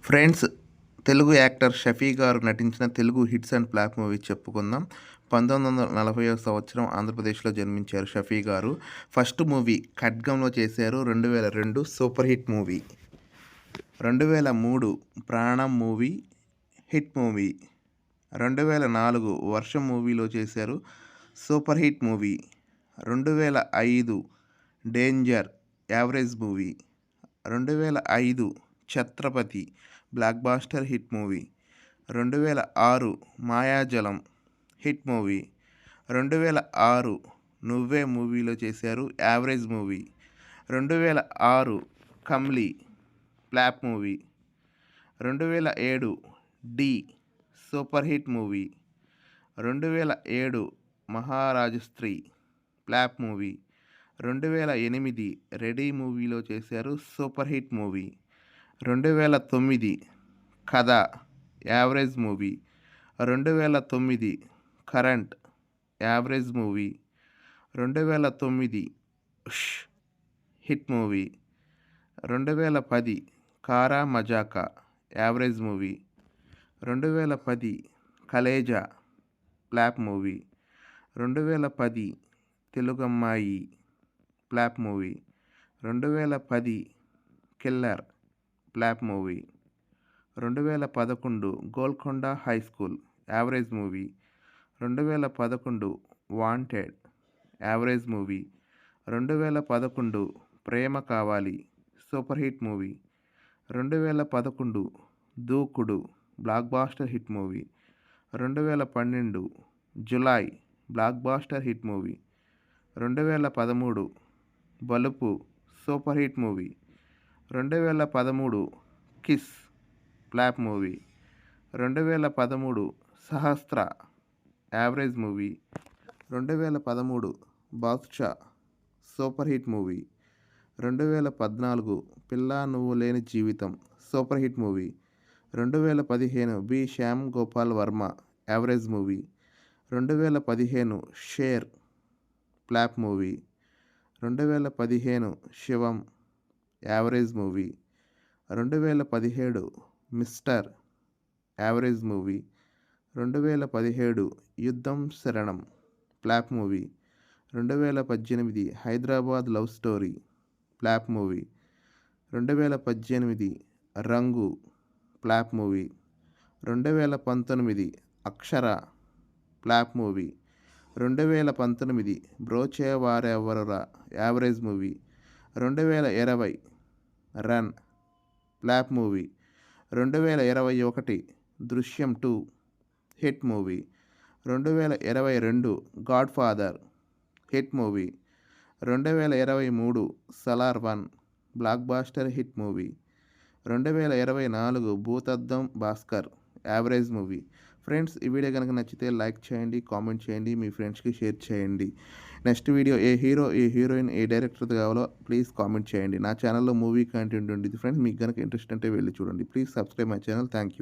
Friends, Telugu actor Shafi గారు నటించిన Telugu hits and flop movie చెప్పుకుందాం. 1940వ సంవత్సరం ఆంధ్రప్రదేశ్లో జన్మించారు షఫీ గారు. ఫస్ట్ మూవీ 'ఖడ్గం'లో చేశారు. 2002 సూపర్ హిట్ మూవీ. 2003 ప్రాణం మూవీ హిట్ మూవీ. 2004 వర్షం మూవీలో చేశారు. Super hit movie. 2005 danger average movie. 2005 Chhatrapati blockbuster hit movie. 2006 Mayajalam hit movie. 2006 Nuvve మూవీలో చేశారు. Average movie. 2006 Kamli flop movie. 2007 Dhee super hit movie. 2007 Maharajasri flop movie. 2008 ready మూవీలో చేశారు. Super hit movie. 2009 Katha average movie. 2009 current average movie. 2009 hit movie. 2010 Kaara Majaka average movie. 2010 Khaleja flop movie. 2010 Telugammayi flop movie. 2010 killer flop movie. 2011 Golconda high school average movie. 2011 wanted average movie. 2011 Prema Kavali super hit movie. 2011 Dookudu blockbuster hit movie. 2012 Julayi blockbuster hit movie. 2013 Balupu super hit movie. 2013 kiss flop movie. 2013 Sahasra average movie. 2013 Baadshah super hit movie. 2014 Pilla Nuvvu Leni Jeevitham super hit movie. 2015 B Shyam Gopal Varma average movie. 2015 Sher flop movie. 2015 Shivam average movie. 2017 mister average movie. 2017 Yuddham Sharanam flop movie. 2018 Hyderabad love story flop movie. 2018 Rangu flop movie. 2019 Akshara flop movie. 2019 Brochevarevarura average movie. 2020 run flop movie. 2021 Drishyam 2 hit movie. 2022 god father hit movie. 2023 Salaar 1 blockbuster hit movie. 2024 Bhoothaddam Bhaskar average movie. Friends, ఈ video కనుక నచ్చితే like చేయండి, comment చేయండి, మీ ఫ్రెండ్స్కి share చేయండి. Next video ఏ hero, ఏ heroine, ఏ డైరెక్టర్ది కావాలో please comment చేయండి. నా ఛానల్లో మూవీ కంటెంట్ ఉండేది ఫ్రెండ్స్. మీకు కనుక ఇంట్రెస్ట్ అంటే వెళ్ళి చూడండి. Please subscribe my channel. Thank you.